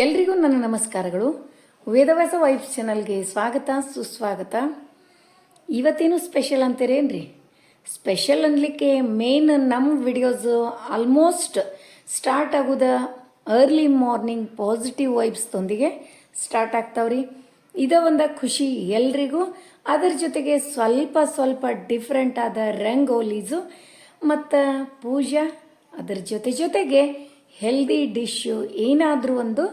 ಎಲ್ರಿಗೂ ನನ್ನ ನಮಸ್ಕಾರಗಳು. ವೇದವ್ಯಾಸ ವೈಬ್ಸ್ ಚಾನಲ್ಗೆ ಸ್ವಾಗತ ಸುಸ್ವಾಗತ. ಇವತ್ತೇನು ಸ್ಪೆಷಲ್ ಅಂತೀರೇನ್ರಿ? ಸ್ಪೆಷಲ್ ಅನ್ಲಿಕ್ಕೆ ಮೇನ್ ನಮ್ಮ ವಿಡಿಯೋಸ್ ಆಲ್ಮೋಸ್ಟ್ ಸ್ಟಾರ್ಟ್ ಆಗೋದ ಅರ್ಲಿ ಮಾರ್ನಿಂಗ್ ಪಾಸಿಟಿವ್ ವೈಬ್ಸ್ತೊಂದಿಗೆ ಸ್ಟಾರ್ಟ್ ಆಗ್ತಾವ್ರಿ. ಇದ ಒಂದು ಖುಷಿ ಎಲ್ರಿಗೂ. ಅದರ ಜೊತೆಗೆ ಸ್ವಲ್ಪ ಡಿಫ್ರೆಂಟ್ ಆದ ರಂಗೋಲೀಸು ಮತ್ತು ಪೂಜಾ, ಅದರ ಜೊತೆಗೆ ಹೆಲ್ದಿ ಡಿಶ್ಶು ಏನಾದರೂ ಒಂದು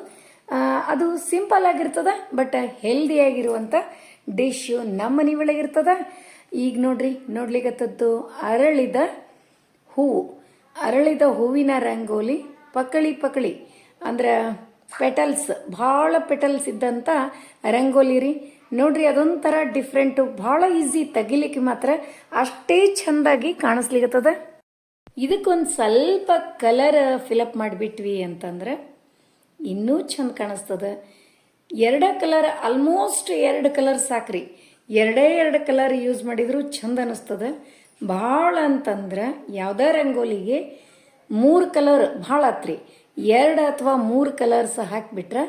ಅದು ಸಿಂಪಲ್ ಆಗಿರ್ತದ, ಬಟ್ ಹೆಲ್ದಿಯಾಗಿರುವಂಥ ಡಿಶ್ಶು ನಮ್ಮ ಮನೆ ಒಳಗಿರ್ತದ. ಈಗ ನೋಡ್ಲಿಕ್ಕತ್ತದ್ದು ಅರಳಿದ ಹೂವಿನ ರಂಗೋಲಿ, ಪಕಳಿ ಅಂದ್ರೆ ಪೆಟಲ್ಸ್, ಭಾಳ ಪೆಟಲ್ಸ್ ಇದ್ದಂಥ ರಂಗೋಲಿ ರೀ. ನೋಡ್ರಿ, ಅದೊಂಥರ ಡಿಫ್ರೆಂಟು, ಭಾಳ ಈಸಿ ತೆಗಿಲಿಕ್ಕೆ, ಮಾತ್ರ ಅಷ್ಟೇ ಚೆಂದಾಗಿ ಕಾಣಿಸ್ಲಿಕ್ಕತ್ತದ. ಇದಕ್ಕೊಂದು ಸ್ವಲ್ಪ ಕಲರ್ ಫಿಲಪ್ ಮಾಡಿಬಿಟ್ವಿ ಅಂತಂದ್ರೆ ಇನ್ನೂ ಚಂದ ಕಾಣಿಸ್ತದ. ಆಲ್ಮೋಸ್ಟ್ 2 ಕಲರ್ ಸಾಕ್ರಿ. ಎರಡು ಕಲರ್ ಯೂಸ್ ಮಾಡಿದ್ರು ಚಂದ ಅನಿಸ್ತದ. ಭಾಳ ಅಂತಂದ್ರೆ ಯಾವುದೇ ರಂಗೋಲಿಗೆ 3 ಕಲರ್ ಭಾಳ ಆತ್ರಿ. 2 ಅಥವಾ 3 ಕಲರ್ಸ್ ಹಾಕಿಬಿಟ್ರೆ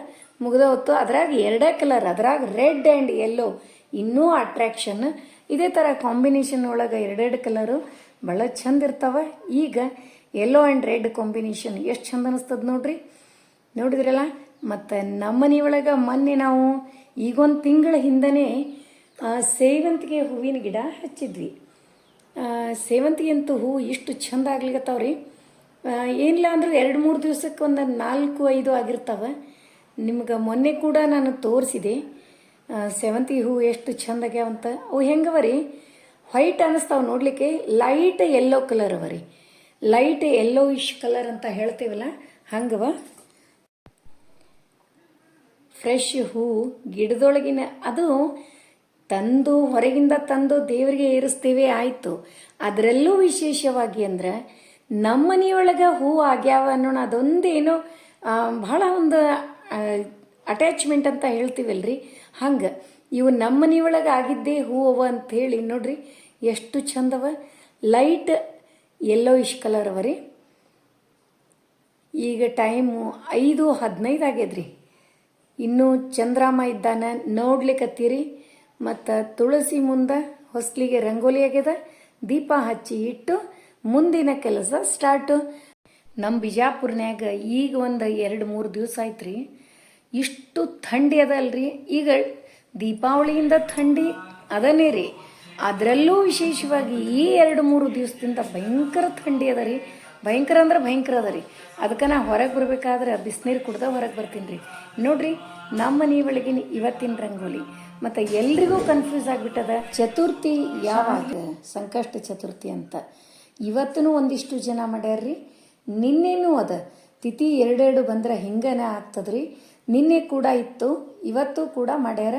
ಮುಗ್ದ ಹೊತ್ತು. ಅದ್ರಾಗ 2 ಕಲರ್, ಅದ್ರಾಗ ರೆಡ್ ಆ್ಯಂಡ್ ಯೆಲ್ಲೋ ಇನ್ನೂ ಅಟ್ರಾಕ್ಷನ್. ಇದೇ ಥರ ಕಾಂಬಿನೇಷನ್ ಒಳಗೆ 2 ಕಲರು ಭಾಳ ಚಂದ ಇರ್ತಾವ. ಈಗ ಯೆಲ್ಲೋ ಆ್ಯಂಡ್ ರೆಡ್ ಕಾಂಬಿನೇಷನ್ ಎಷ್ಟು ಚಂದ ಅನಿಸ್ತದ ನೋಡಿದ್ರಲ್ಲ. ಮತ್ತು ನಮ್ಮ ಮನೆ ಒಳಗೆ ಮೊನ್ನೆ ನಾವು ಈಗೊಂದು ತಿಂಗಳ ಹಿಂದನೇ ಸೇವಂತಿಗೆ ಹೂವಿನ ಗಿಡ ಹಚ್ಚಿದ್ವಿ. ಸೇವಂತಿಗೆ ಅಂತೂ ಹೂವು ಇಷ್ಟು ಚಂದ ಆಗ್ಲಿಕ್ಕತ್ತಾವ್ರಿ. ಏನಿಲ್ಲ ಅಂದ್ರೆ 2-3 ದಿವಸಕ್ಕೆ ಒಂದು 4-5 ಆಗಿರ್ತಾವೆ. ನಿಮ್ಗೆ ಮೊನ್ನೆ ಕೂಡ ನಾನು ತೋರಿಸಿದೆ ಸೇವಂತಿಗೆ ಹೂವು ಎಷ್ಟು ಚಂದ ಆಗ್ಯಾವಂತ. ಅವು ಹೆಂಗವ ರೀ, ವೈಟ್ ಅನ್ನಿಸ್ತಾವೆ ನೋಡಲಿಕ್ಕೆ, ಲೈಟ್ ಯೆಲ್ಲೋ ಕಲರ್ ಅವ ರೀ. ಲೈಟ್ ಯೆಲ್ಲೋಯಿಶ್ ಕಲರ್ ಅಂತ ಹೇಳ್ತೀವಲ್ಲ, ಹಂಗವ. ಫ್ರೆಶ್ ಹೂವು ಗಿಡದೊಳಗಿನ, ಅದು ಹೊರಗಿಂದ ತಂದು ದೇವರಿಗೆ ಏರಿಸ್ತೀವಿ ಆಯಿತು. ಅದರಲ್ಲೂ ವಿಶೇಷವಾಗಿ ಅಂದ್ರೆ ನಮ್ಮ ಮನೆಯೊಳಗೆ ಹೂವು ಆಗ್ಯಾವ ಅನ್ನೋಣ, ಅದೊಂದೇನೋ ಭಾಳ ಒಂದು ಅಟ್ಯಾಚ್ಮೆಂಟ್ ಅಂತ ಹೇಳ್ತೀವಲ್ರಿ, ಹಂಗೆ ಇವು ನಮ್ಮ ಮನೆಯೊಳಗೆ ಆಗಿದ್ದೇ ಹೂವು ಅಂಥೇಳಿ ನೋಡ್ರಿ ಎಷ್ಟು ಚಂದವ. ಲೈಟ್ ಯೆಲ್ಲೋಯಿಶ್ ಕಲರ್ ಅವ ರೀ. ಈಗ ಟೈಮು 5:15 ಆಗ್ಯದ್ರಿ. ಇನ್ನೂ ಚಂದ್ರಾಮ ಇದ್ದಾನೆ ನೋಡ್ಲಿಕ್ಕತ್ತೀರಿ. ಮತ್ತು ತುಳಸಿ ಮುಂದೆ ಹೊಸ್ಲಿಗೆ ರಂಗೋಲಿ ಆಗ್ಯದ, ದೀಪ ಹಚ್ಚಿ ಇಟ್ಟು ಮುಂದಿನ ಕೆಲಸ ಸ್ಟಾರ್ಟು. ನಮ್ಮ ಬಿಜಾಪುರ್ನ್ಯಾಗ ಈಗ ಒಂದು 2-3 ದಿವಸ ಆಯ್ತು ರೀ, ಇಷ್ಟು ಥಂಡಿ ಅದ ಅಲ್ರಿ. ಈಗ ದೀಪಾವಳಿಯಿಂದ ಥಂಡಿ ಅದನ್ನೇ ರೀ, ಅದರಲ್ಲೂ ವಿಶೇಷವಾಗಿ ಈ 2-3 ದಿವಸದಿಂದ ಭಯಂಕರ ಥಂಡಿ ಅದ ರೀ. ಭಯಂಕರ ಅಂದ್ರೆ ಭಯಂಕರ ಅದ ರೀ. ಅದಕ್ಕೆ ನಾ ಹೊರಗೆ ಬರಬೇಕಾದ್ರೆ ಬಿಸಿನೀರು ಕುಡ್ದ ಹೊರಗೆ ಬರ್ತೀನಿ ರೀ. ನೋಡ್ರಿ, ನಮ್ಮ ಮನೆ ಒಳಗಿನ ಇವತ್ತಿನ ರಂಗೋಲಿ. ಮತ್ತು ಎಲ್ರಿಗೂ ಕನ್ಫ್ಯೂಸ್ ಆಗಿಬಿಟ್ಟದ, ಚತುರ್ಥಿ ಯಾವಾಗ, ಸಂಕಷ್ಟ ಚತುರ್ಥಿ ಅಂತ. ಇವತ್ತೂ ಒಂದಿಷ್ಟು ಜನ ಮಾಡ್ಯಾರ್ರಿ, ನಿನ್ನೆನೂ ಅದ. ತಿಥಿ 2 ಬಂದ್ರೆ ಹಿಂಗನೇ ಆಗ್ತದ್ರಿ. ನಿನ್ನೆ ಕೂಡ ಇತ್ತು, ಇವತ್ತು ಕೂಡ ಮಾಡ್ಯಾರ.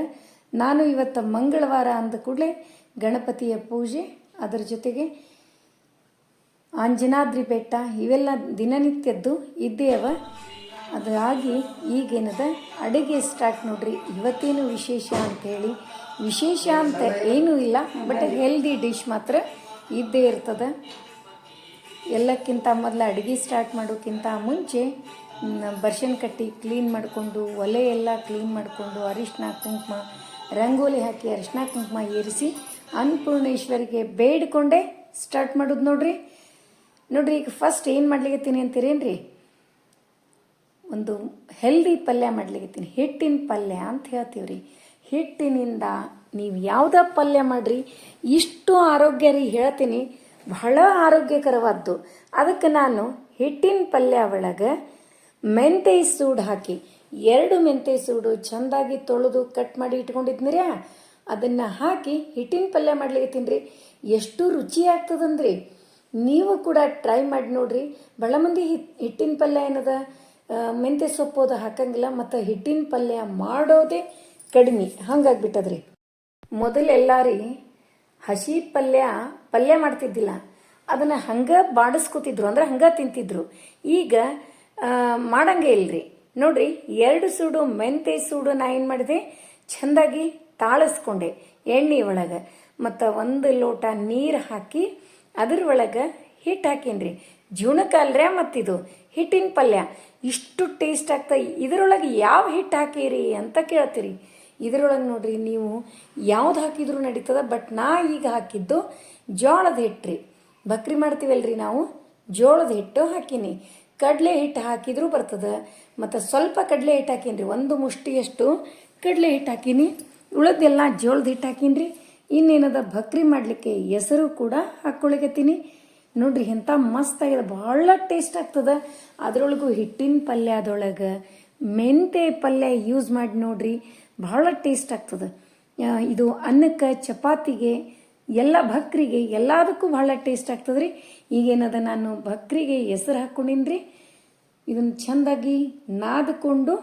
ನಾನು ಇವತ್ತು ಮಂಗಳವಾರ ಅಂದ ಕೂಡಲೇ ಗಣಪತಿಯ ಪೂಜೆ, ಅದರ ಜೊತೆಗೆ ಆಂಜನಾದ್ರಿ ಬೆಟ್ಟ, ಇವೆಲ್ಲ ದಿನನಿತ್ಯದ್ದು ಇದ್ದೇ ಅವ. ಅದಾಗಿ ಈಗೇನದ ಅಡುಗೆ ಸ್ಟಾರ್ಟ್ ನೋಡ್ರಿ. ಇವತ್ತೇನು ವಿಶೇಷ ಅಂಥೇಳಿ, ವಿಶೇಷ ಅಂತ ಏನೂ ಇಲ್ಲ, ಬಟ್ ಹೆಲ್ದಿ ಡಿಶ್ ಮಾತ್ರ ಇದ್ದೇ ಇರ್ತದೆ. ಎಲ್ಲಕ್ಕಿಂತ ಮೊದಲು ಅಡುಗೆ ಸ್ಟಾರ್ಟ್ ಮಾಡೋಕ್ಕಿಂತ ಮುಂಚೆ ಬರ್ಶನ್ ಕಟ್ಟಿ ಕ್ಲೀನ್ ಮಾಡಿಕೊಂಡು, ಒಲೆ ಎಲ್ಲ ಕ್ಲೀನ್ ಮಾಡಿಕೊಂಡು, ಅರಿಶಿನ ಕುಂಕುಮ ರಂಗೋಲಿ ಹಾಕಿ ಅರಿಶಿನ ಕುಂಕುಮ ಏರಿಸಿ ಅನ್ನಪೂರ್ಣೇಶ್ವರಿಗೆ ಬೇಡಿಕೊಂಡೆ ಸ್ಟಾರ್ಟ್ ಮಾಡೋದು ನೋಡ್ರಿ. ಈಗ ಫಸ್ಟ್ ಏನು ಮಾಡ್ಲಿಕ್ಕತ್ತೀನಿ ಅಂತೀರೇನ್ರಿ? ಒಂದು ಹೆಲ್ದಿ ಪಲ್ಯ ಮಾಡ್ಲಿಕ್ಕತ್ತೀನಿ. ಹಿಟ್ಟಿನ ಪಲ್ಯ ಅಂತ ಹೇಳ್ತೀವಿ ರೀ. ಹಿಟ್ಟಿನಿಂದ ನೀವು ಯಾವುದೇ ಪಲ್ಯ ಮಾಡಿರಿ ಇಷ್ಟು ಆರೋಗ್ಯ ರೀ. ಹೇಳ್ತೀನಿ, ಬಹಳ ಆರೋಗ್ಯಕರವಾದ್ದು. ಅದಕ್ಕೆ ನಾನು ಹಿಟ್ಟಿನ ಪಲ್ಯ ಒಳಗೆ ಮೆಂತೆ ಸೂಡು ಹಾಕಿ, 2 ಮೆಂತೆ ಸೂಡು ಚೆಂದಾಗಿ ತೊಳೆದು ಕಟ್ ಮಾಡಿ ಇಟ್ಕೊಂಡಿದ್ನಿರ, ಅದನ್ನು ಹಾಕಿ ಹಿಟ್ಟಿನ ಪಲ್ಯ ಮಾಡ್ಲಿಕ್ಕತ್ತೀನಿ ರೀ. ಎಷ್ಟು ರುಚಿ ಆಗ್ತದಂದ್ರಿ, ನೀವು ಕೂಡ ಟ್ರೈ ಮಾಡಿ ನೋಡ್ರಿ. ಭಾಳ ಮಂದಿ ಹಿಟ್ಟಿನ ಪಲ್ಯ ಏನದ ಮೆಂತೆ ಸೊಪ್ಪು ಅದು ಹಾಕಂಗಿಲ್ಲ, ಮತ್ತು ಹಿಟ್ಟಿನ ಪಲ್ಯ ಮಾಡೋದೇ ಕಡಿಮೆ, ಹಂಗಾಗ್ಬಿಟ್ಟದ್ರಿ. ಮೊದಲೆಲ್ಲ ರೀ ಹಸಿ ಪಲ್ಯ ಮಾಡ್ತಿದ್ದಿಲ್ಲ, ಅದನ್ನು ಹಂಗೆ ಬಾಡಿಸ್ಕೊತಿದ್ರು, ಅಂದ್ರೆ ಹಂಗೆ ತಿಂತಿದ್ರು. ಈಗ ಮಾಡಂಗೆ ಇಲ್ರಿ. ನೋಡ್ರಿ, 2 ಸೂಡು ಮೆಂತೆ ಸೂಡು ನಾ ಏನು ಮಾಡಿದೆ, ಚೆಂದಾಗಿ ತಾಳಿಸ್ಕೊಂಡೆ ಎಣ್ಣೆ ಒಳಗೆ, ಮತ್ತು 1 ಲೋಟ ನೀರು ಹಾಕಿ ಅದ್ರ ಒಳಗೆ ಹಿಟ್ಟು ಹಾಕೀನಿ ರೀ. ಜೀವನಕ್ಕಲ್ರೇ ಮತ್ತಿದು ಹಿಟ್ಟಿನ ಪಲ್ಯ ಇಷ್ಟು ಟೇಸ್ಟ್ ಆಗ್ತಾ. ಇದರೊಳಗೆ ಯಾವ ಹಿಟ್ಟು ಹಾಕಿರಿ ಅಂತ ಕೇಳ್ತೀರಿ. ಇದರೊಳಗೆ ನೋಡ್ರಿ ನೀವು ಯಾವ್ದು ಹಾಕಿದ್ರೂ ನಡೀತದ. ಬಟ್ ನಾ ಈಗ ಹಾಕಿದ್ದು ಜೋಳದ ಹಿಟ್ಟು ರೀ. ಬಕ್ರಿ ಮಾಡ್ತೀವಲ್ರಿ ನಾವು, ಜೋಳದ ಹಿಟ್ಟು ಹಾಕೀನಿ. ಕಡಲೆ ಹಿಟ್ಟು ಹಾಕಿದ್ರೂ ಬರ್ತದೆ. ಮತ್ತು ಸ್ವಲ್ಪ ಕಡಲೆ ಹಿಟ್ಟು ಹಾಕೀನಿ ರೀ, 1 ಮುಷ್ಟಿಯಷ್ಟು ಕಡಲೆ ಹಿಟ್ಟು ಹಾಕೀನಿ. ಉಳಿದೆಲ್ಲ ಜೋಳದ ಹಿಟ್ಟು ಹಾಕೀನಿ ರೀ. ಇನ್ನೇನದ ಬಕ್ರಿ ಮಾಡಲಿಕ್ಕೆ ಹೆಸರು ಕೂಡ ಹಾಕ್ಕೊಳಕತ್ತೀನಿ ನೋಡ್ರಿ. ಎಂಥ ಮಸ್ತ್ ಆಗಿದೆ, ಭಾಳ ಟೇಸ್ಟ್ ಆಗ್ತದೆ. ಅದರೊಳಗೂ ಹಿಟ್ಟಿನ ಪಲ್ಯದೊಳಗೆ ಮೆಂತೆ ಪಲ್ಯ ಯೂಸ್ ಮಾಡಿ ನೋಡ್ರಿ, ಭಾಳ ಟೇಸ್ಟ್ ಆಗ್ತದೆ. ಇದು ಅನ್ನಕ್ಕೆ, ಚಪಾತಿಗೆ, ಎಲ್ಲ ಭಕ್ರಿಗೆ ಎಲ್ಲದಕ್ಕೂ ಭಾಳ ಟೇಸ್ಟ್ ಆಗ್ತದೆ ರೀ. ಈಗೇನದ ನಾನು ಭಕ್ರಿಗೆ ಹೆಸರು ಹಾಕ್ಕೊಂಡಿನಿ ರೀ. ಇದನ್ನು ಚೆಂದಾಗಿ ನಾದ್ಕೊಂಡು,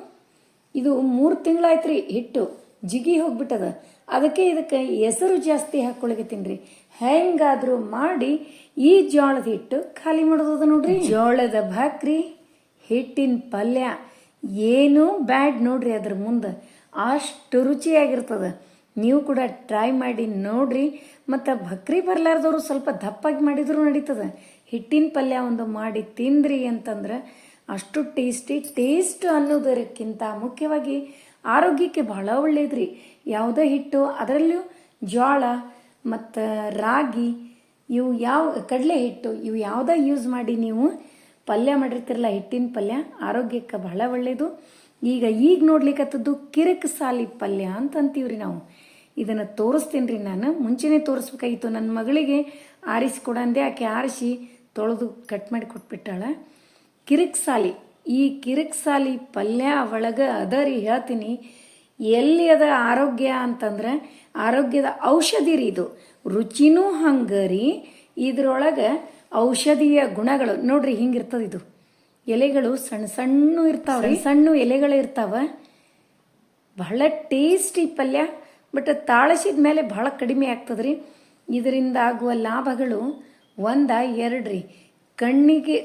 ಇದು 3 ತಿಂಗಳಾಯ್ತು ರೀ ಹಿಟ್ಟು ಜಿಗಿ ಹೋಗ್ಬಿಟ್ಟದ. ಅದಕ್ಕೆ ಇದಕ್ಕೆ ಹೆಸರು ಜಾಸ್ತಿ ಹಾಕ್ಕೊಳಕತ್ತೀನಿ ರೀ. ಹೆಂಗಾದರೂ ಮಾಡಿ ಈ ಜೋಳದ ಹಿಟ್ಟು ಖಾಲಿ ಮಾಡೋದು ನೋಡ್ರಿ. ಜೋಳದ ಭಾಕ್ರಿ, ಹಿಟ್ಟಿನ ಪಲ್ಯ ಏನೂ ಬ್ಯಾಡ್ ನೋಡ್ರಿ. ಅದ್ರ ಮುಂದೆ ಅಷ್ಟು ರುಚಿಯಾಗಿರ್ತದೆ. ನೀವು ಕೂಡ ಟ್ರೈ ಮಾಡಿ ನೋಡ್ರಿ. ಮತ್ತು ಭಕ್ರಿ ಬರಲಾರ್ದವರು ಸ್ವಲ್ಪ ದಪ್ಪಾಗಿ ಮಾಡಿದ್ರು ನಡೀತದೆ. ಹಿಟ್ಟಿನ ಪಲ್ಯ ಒಂದು ಮಾಡಿ ತಿಂದ್ರಿ ಅಂತಂದ್ರೆ ಅಷ್ಟು ಟೇಸ್ಟ್ ಅನ್ನೋದಕ್ಕಿಂತ ಮುಖ್ಯವಾಗಿ ಆರೋಗ್ಯಕ್ಕೆ ಬಹಳ ಒಳ್ಳೇದ್ರಿ. ಯಾವುದೇ ಹಿಟ್ಟು, ಅದರಲ್ಲೂ ಜೋಳ ಮತ್ತು ರಾಗಿ, ಇವು ಕಡಲೆ ಹಿಟ್ಟು, ಇವು ಯಾವುದೇ ಯೂಸ್ ಮಾಡಿ ನೀವು ಪಲ್ಯ ಮಾಡಿರ್ತಿರಲ್ಲ, ಹಿಟ್ಟಿನ ಪಲ್ಯ ಆರೋಗ್ಯಕ್ಕೆ ಬಹಳ ಒಳ್ಳೆಯದು. ಈಗ ನೋಡ್ಲಿಕ್ಕತ್ತದ್ದು ಕಿರಿಕ್ ಸಾಲಿ ಪಲ್ಯ ಅಂತ ಅಂತೀವ್ರಿ ನಾವು. ಇದನ್ನು ತೋರಿಸ್ತೀನಿ ರೀ. ನಾನು ಮುಂಚೆನೇ ತೋರಿಸ್ಬೇಕಾಗಿತ್ತು. ನನ್ನ ಮಗಳಿಗೆ ಆರಿಸಿಕೊಡಂದೆ, ಆಕೆ ಆರಿಸಿ ತೊಳೆದು ಕಟ್ ಮಾಡಿ ಕೊಟ್ಬಿಟ್ಟಾಳ. ಕಿರಿಕ್ ಸಾಲಿ, ಈ ಕಿರಿಕ್ ಸಾಲಿ ಪಲ್ಯ ಒಳಗೆ ಅದ ರೀ, ಹೇಳ್ತೀನಿ. ಎಲ್ಲಿ ಅದ ಆರೋಗ್ಯ ಅಂತಂದ್ರೆ ಆರೋಗ್ಯದ ಔಷಧಿ ರೀ ಇದು. ರುಚಿನೂ ಹಂಗೆ ರೀ. ಇದ್ರೊಳಗೆ ಔಷಧೀಯ ಗುಣಗಳು ನೋಡ್ರಿ ಹಿಂಗಿರ್ತದೆ. ಇದು ಎಲೆಗಳು ಸಣ್ಣ ಸಣ್ಣ ಇರ್ತಾವ್ರಿ, ಸಣ್ಣ ಎಲೆಗಳು ಇರ್ತಾವ. ಬಹಳ ಟೇಸ್ಟಿ ಪಲ್ಯ. ಬಟ್ ತಾಳಸಿದ ಮೇಲೆ ಬಹಳ ಕಡಿಮೆ ಆಗ್ತದ್ರಿ. ಇದರಿಂದ ಆಗುವ ಲಾಭಗಳು 1-2 ರೀ. ಕಣ್ಣಿಗೆ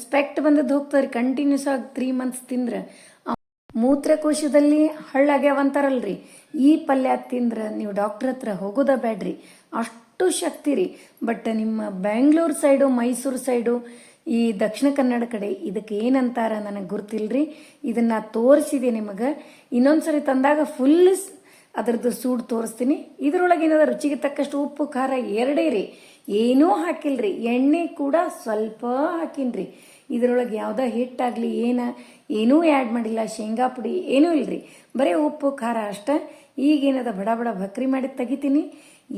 ಸ್ಪೆಕ್ಟ್ ಬಂದದ್ದು ಹೋಗ್ತದ್ರಿ ಕಂಟಿನ್ಯೂಸ್ ಆಗಿ 3 ಮಂತ್ಸ್ ತಿಂದ್ರೆ. ಮೂತ್ರಕೋಶದಲ್ಲಿ ಹಳ್ಳಾಗ್ಯಾವಂತಾರಲ್ರಿ, ಈ ಪಲ್ಯ ತಿಂದ್ರೆ ನೀವು ಡಾಕ್ಟರ್ ಹತ್ರ ಹೋಗೋದ ಬೇಡ್ರಿ, ಅಷ್ಟು ಶಕ್ತಿ ರೀ. ಬಟ್ ನಿಮ್ಮ ಬೆಂಗಳೂರು ಸೈಡು, ಮೈಸೂರು ಸೈಡು, ಈ ದಕ್ಷಿಣ ಕನ್ನಡ ಕಡೆ ಇದಕ್ಕೆ ಏನಂತಾರ ನನಗೆ ಗೊತ್ತಿಲ್ರಿ. ಇದನ್ನು ತೋರಿಸಿದೆ ನಿಮಗೆ. ಇನ್ನೊಂದ್ಸರಿ ತಂದಾಗ ಫುಲ್ ಅದರದ್ದು ಸೂಡು ತೋರಿಸ್ತೀನಿ. ಇದರೊಳಗೆ ಏನಾದ್ರು ರುಚಿಗೆ ತಕ್ಕಷ್ಟು ಉಪ್ಪು, ಖಾರ 2 ರೀ. ಏನೂ ಹಾಕಿಲ್ರಿ. ಎಣ್ಣೆ ಕೂಡ ಸ್ವಲ್ಪ ಹಾಕಿನ್ರಿ. ಇದರೊಳಗೆ ಯಾವುದೋ ಹಿಟ್ಟಾಗಲಿ ಏನೂ ಆ್ಯಡ್ ಮಾಡಿಲ್ಲ. ಶೇಂಗಾ ಪುಡಿ ಏನೂ ಇಲ್ರಿ, ಬರೀ ಉಪ್ಪು ಖಾರ ಅಷ್ಟೇ. ಈಗೇನದ ಬಡ ಭಕ್ರಿ ಮಾಡಿ ತೆಗಿತೀನಿ.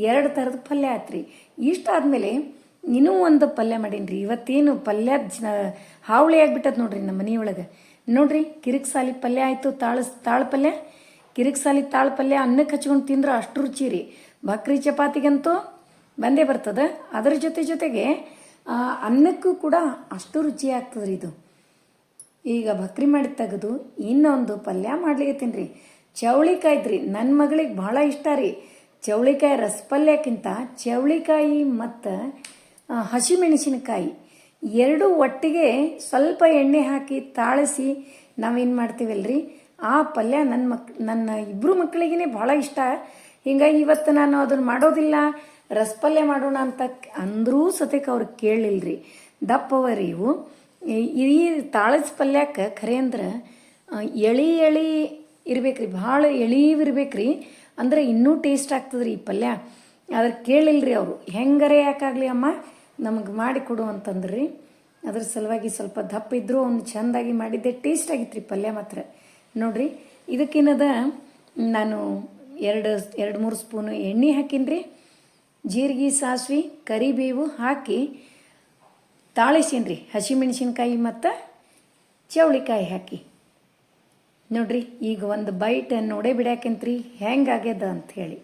2 ಥರದ ಪಲ್ಯ ಆತ್ರಿ. ಇಷ್ಟಾದ್ಮೇಲೆ ಇನ್ನೂ ಒಂದು ಪಲ್ಯ ಮಾಡೀನಿ. ಇವತ್ತೇನು ಪಲ್ಯ ಹಾವಳಿ ಆಗ್ಬಿಟ್ಟದ ನೋಡ್ರಿ ನಮ್ಮ ಮನೆಯೊಳಗೆ. ನೋಡ್ರಿ, ಕಿರಿಕ್ ಸಾಲಿ ಪಲ್ಯ ಆಯಿತು, ತಾಳು ಪಲ್ಯ, ಕಿರಿಕ್ ಸಾಲಿ ತಾಳು ಪಲ್ಯ ಅನ್ನಕ್ಕೆ ಹಚ್ಕೊಂಡು ತಿಂದ್ರೆ ಅಷ್ಟು ರುಚಿ ರೀ. ಭಕ್ರಿ ಚಪಾತಿಗಂತೂ ಬಂದೇ ಬರ್ತದೆ. ಅದರ ಜೊತೆಗೆ ಅನ್ನಕ್ಕೂ ಕೂಡ ಅಷ್ಟು ರುಚಿ ಆಗ್ತದ್ರಿ ಇದು. ಈಗ ಭಕ್ರಿ ಮಾಡಿ ತೆಗೆದು ಇನ್ನೊಂದು ಪಲ್ಯ ಮಾಡ್ಲಿಕತ್ತೀನಿ ರೀ. ಚೌಳಿಕಾಯ್ದ್ರಿ. ನನ್ನ ಮಗಳಿಗೆ ಭಾಳ ಇಷ್ಟ ರೀ ಚೌಳಿಕಾಯಿ. ರಸಪಲ್ಯಕ್ಕಿಂತ ಚೌಳಿಕಾಯಿ ಮತ್ತು ಹಸಿಮೆಣಸಿನಕಾಯಿ 2 ಒಟ್ಟಿಗೆ ಸ್ವಲ್ಪ ಎಣ್ಣೆ ಹಾಕಿ ತಾಳಿಸಿ ನಾವೇನು ಮಾಡ್ತೀವಲ್ರಿ, ಆ ಪಲ್ಯ ನನ್ನ 2 ಮಕ್ಕಳಿಗೇ ಭಾಳ ಇಷ್ಟ. ಹಿಂಗಾಗಿ ಇವತ್ತು ನಾನು ಅದನ್ನು ಮಾಡೋದಿಲ್ಲ, ರಸಪಲ್ಯ ಮಾಡೋಣ ಅಂತ ಅಂದ್ರೂ ಸತೇಕ ಅವ್ರು ಕೇಳಲಿಲ್ರಿ. ದಪ್ಪವರಿ ಇವು. ಈ ತಾಳದ ಪಲ್ಯಕ್ಕೆ ಖರೆ ಅಂದ್ರೆ ಎಳಿ ಇರ್ಬೇಕ್ರಿ, ಭಾಳ ಎಳೀವಿರ್ಬೇಕ್ರಿ. ಅಂದ್ರೆ ಇನ್ನೂ ಟೇಸ್ಟ್ ಆಗ್ತದ್ರಿ ಈ ಪಲ್ಯ. ಅದ್ರ ಕೇಳಿಲ್ರಿ ಅವರು. ಹೆಂಗರೆ ಯಾಕಾಗಲಿ ಅಮ್ಮ ನಮಗೆ ಮಾಡಿಕೊಡು ಅಂತಂದ್ರಿ. ಅದ್ರ ಸಲುವಾಗಿ ಸ್ವಲ್ಪ ದಪ್ಪ ಇದ್ದರೂ ಒಂದು ಚೆಂದಾಗಿ ಮಾಡಿದ್ದೆ. ಟೇಸ್ಟ್ ಆಗಿತ್ತು ರೀ ಪಲ್ಯ ಮಾತ್ರ. ನೋಡ್ರಿ, ಇದಕ್ಕೇನದ ನಾನು 2-3 ಸ್ಪೂನು ಎಣ್ಣೆ ಹಾಕಿನ್ರಿ. ಜೀರಿಗೆ, ಸಾಸಿವೆ, ಕರಿಬೇವು ಹಾಕಿ ತಾಳಿಸೀನಿ. ಹಸಿಮೆಣಸಿನ್ಕಾಯಿ ಮತ್ತು ಚೌಳಿಕಾಯಿ ಹಾಕಿ ನೋಡ್ರಿ. ಈಗ ಒಂದು ಬೈಟ್ ನೋಡೇ ಬಿಡಾಕಂತ್ರಿ ಹೆಂಗಾಗ್ಯದ ಅಂಥೇಳಿ.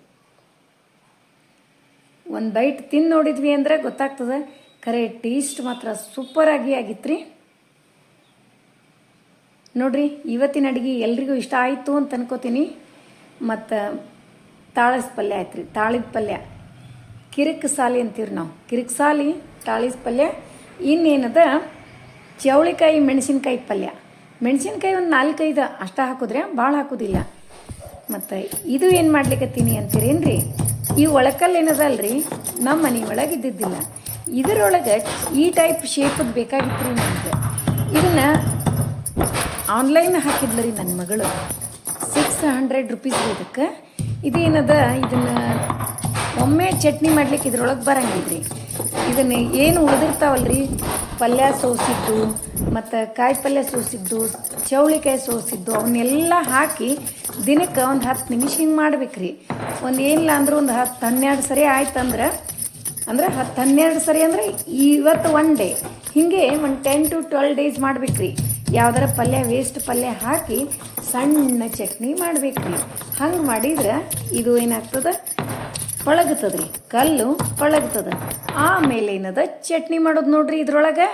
ಒಂದು ಬೈಟ್ ತಿಂದು ನೋಡಿದ್ವಿ ಅಂದ್ರೆ ಗೊತ್ತಾಗ್ತದೆ. ಖರೆ ಟೇಸ್ಟ್ ಮಾತ್ರ ಸೂಪರಾಗಿ ಆಗಿತ್ತು ರೀ. ನೋಡ್ರಿ, ಇವತ್ತಿನ ಅಡುಗೆ ಎಲ್ರಿಗೂ ಇಷ್ಟ ಆಯಿತು ಅಂತ ಅನ್ಕೋತೀನಿ. ಮತ್ತು ತಾಳಸ ಪಲ್ಯ ಆಯ್ತು ರೀ. ತಾಳಿದ ಪಲ್ಯ ಕಿರಿಕ್ ಸಾಲಿ ಅಂತೀವ್ರಿ ನಾವು. ಕಿರಿಕ್ ಸಾಲಿ, ತಾಳಿದ ಪಲ್ಯ. ಇನ್ನೇನದ ಚೌಳಿಕಾಯಿ ಮೆಣಸಿನ್ಕಾಯಿ ಪಲ್ಯ. ಮೆಣಸಿನ್ಕಾಯಿ ಒಂದು 4-5 ಅಷ್ಟ ಹಾಕಿದ್ರೆ, ಭಾಳ ಹಾಕೋದಿಲ್ಲ. ಮತ್ತು ಇದು ಏನು ಮಾಡ್ಲಿಕ್ಕತ್ತೀನಿ ಅಂತೀರೇನ್ರಿ, ಈ ಒಳಕಲ್ಲು ಏನದಲ್ರಿ ನಮ್ಮ ಮನೆ ಒಳಗೆ ಇದ್ದಿದ್ದಿಲ್ಲ. ಇದರೊಳಗೆ ಈ ಟೈಪ್ ಶೇಪದ್ದು ಬೇಕಾಗಿತ್ತು ರೀ ನಮಗೆ. ಇದನ್ನು ಆನ್ಲೈನ್ ಹಾಕಿದ್ಲರಿ ನನ್ನ ಮಗಳು 600 ರುಪೀಸ್ ಇದಕ್ಕೆ. ಇದೇನದ ಇದನ್ನು ಒಮ್ಮೆ ಚಟ್ನಿ ಮಾಡ್ಲಿಕ್ಕೆ ಇದ್ರೊಳಗೆ ಬರಂಗಿಲ್ರಿ. ಇದನ್ನು ಏನು ಉಳಿದಿರ್ತಾವಲ್ರಿ, ಪಲ್ಯ ಸೋಸಿದ್ದು ಮತ್ತು ಕಾಯಿ ಪಲ್ಯ ಸೋಸಿದ್ದು, ಚೌಳಿಕಾಯಿ ಸೋಸಿದ್ದು, ಅವನ್ನೆಲ್ಲ ಹಾಕಿ ದಿನಕ್ಕೆ ಒಂದು 10 ನಿಮಿಷ ಹಿಂಗೆ ಮಾಡ್ಬೇಕ್ರಿ. ಒಂದು ಏನಿಲ್ಲ ಅಂದ್ರೆ ಒಂದು 10-12 ಸರಿ ಆಯ್ತಂದ್ರೆ, ಅಂದ್ರೆ 10-12 ಸರಿ ಅಂದರೆ ಇವತ್ತು 1 ಡೇ, ಹೀಗೆ ಒಂದು 10 to 12 ಡೇಸ್ ಮಾಡ್ಬೇಕ್ರಿ. ಯಾವ್ದಾರ ಪಲ್ಯ ವೇಸ್ಟ್ ಪಲ್ಯ ಹಾಕಿ ಸಣ್ಣ ಚಟ್ನಿ ಮಾಡ್ಬೇಕ್ರಿ. ಹಂಗೆ ಮಾಡಿದ್ರೆ ಇದು ಏನಾಗ್ತದೆ, ಪಳಗ್ತದೆ ರೀ, ಕಲ್ಲು ಪಳಗ್ತದೆ. ಆಮೇಲೆ ಏನದ ಚಟ್ನಿ ಮಾಡೋದು ನೋಡ್ರಿ ಇದ್ರೊಳಗೆ.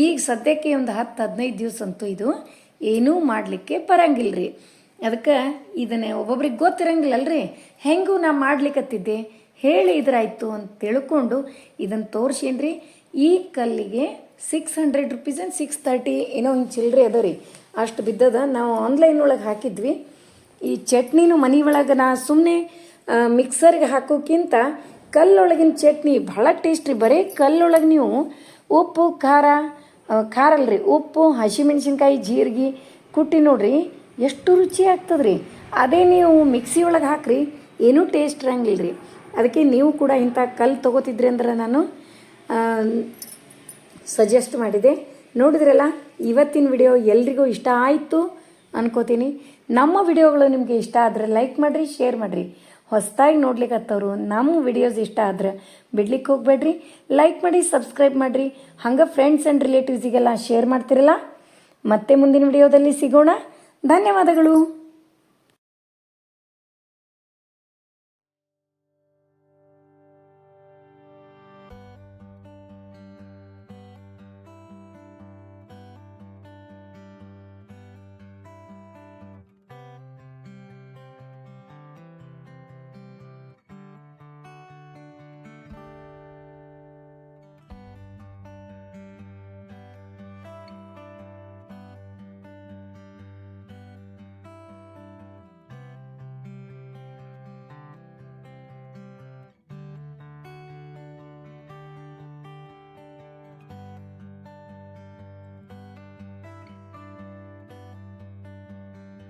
ಈಗ ಸದ್ಯಕ್ಕೆ ಒಂದು 10-15 ದಿವಸ ಅಂತೂ ಇದು ಏನೂ ಮಾಡಲಿಕ್ಕೆ ಬರಂಗಿಲ್ಲ ರೀ. ಅದಕ್ಕೆ ಇದನ್ನೇ ಒಬ್ಬೊಬ್ರಿಗೆ ಗೊತ್ತಿರಂಗಿಲ್ಲಲ್ರಿ, ಹೆಂಗೂ ನಾ ಮಾಡ್ಲಿಕ್ಕತ್ತಿದ್ದೆ ಹೇಳಿ ಇದ್ರಾಯ್ತು ಅಂತ ತಿಳ್ಕೊಂಡು ಇದನ್ನು ತೋರಿಸೇನ್ರಿ. ಈ ಕಲ್ಲಿಗೆ 600 ರುಪೀಸ್ ಆ್ಯಂಡ್ 630 ಏನೋ ಹಿಂಗೆ ಚಿಲ್ಲರೆ ಅದ ರೀ, ಅಷ್ಟು ಬಿದ್ದದ. ನಾವು ಆನ್ಲೈನ್ ಒಳಗೆ ಹಾಕಿದ್ವಿ. ಈ ಚಟ್ನಿನೂ ಮನೆ ಒಳಗೆ ನಾ ಸುಮ್ಮನೆ ಮಿಕ್ಸರ್ಗೆ ಹಾಕೋಕ್ಕಿಂತ ಕಲ್ಲೊಳಗಿನ ಚಟ್ನಿ ಭಾಳ ಟೇಸ್ಟ್ ರೀ. ಬರೀ ಕಲ್ಲೊಳಗೆ ನೀವು ಉಪ್ಪು ಖಾರ ಅಲ್ರಿ, ಉಪ್ಪು ಹಸಿಮೆಣ್ಸಿನ್ಕಾಯಿ ಜೀರಿಗೆ ಕುಟ್ಟಿ ನೋಡ್ರಿ ಎಷ್ಟು ರುಚಿ ಆಗ್ತದೆ ರೀ. ಅದೇ ನೀವು ಮಿಕ್ಸಿ ಒಳಗೆ ಹಾಕ್ರಿ ಏನೂ ಟೇಸ್ಟ್ ಇರಂಗಿಲ್ಲ ರೀ. ಅದಕ್ಕೆ ನೀವು ಕೂಡ ಇಂಥ ಕಲ್ಲು ತೊಗೋತಿದ್ರಿ ಅಂದ್ರೆ ನಾನು ಸಜೆಸ್ಟ್ ಮಾಡಿದೆ. ನೋಡಿದ್ರಲ್ಲ, ಇವತ್ತಿನ ವಿಡಿಯೋ ಎಲ್ರಿಗೂ ಇಷ್ಟ ಆಯಿತು ಅನ್ಕೋತೀನಿ. ನಮ್ಮ ವಿಡಿಯೋಗಳು ನಿಮಗೆ ಇಷ್ಟ ಆದರೆ ಲೈಕ್ ಮಾಡಿರಿ, ಶೇರ್ ಮಾಡಿರಿ. ಹೊಸದಾಗಿ ನೋಡ್ಲಿಕ್ಕತ್ತವರು ನಮ್ಮ ವಿಡಿಯೋಸ್ ಇಷ್ಟ ಆದ್ರೆ ಬಿಡ್ಲಿಕ್ಕೆ ಹೋಗಬೇಡ್ರಿ. ಲೈಕ್ ಮಾಡಿ, ಸಬ್ಸ್ಕ್ರೈಬ್ ಮಾಡಿರಿ. ಹಂಗೆ ಫ್ರೆಂಡ್ಸ್ ಆ್ಯಂಡ್ ರಿಲೇಟಿವ್ಸಿಗೆಲ್ಲ ಶೇರ್ ಮಾಡ್ತಿರಲ್ಲ. ಮತ್ತೆ ಮುಂದಿನ ವಿಡಿಯೋದಲ್ಲಿ ಸಿಗೋಣ. ಧನ್ಯವಾದಗಳು.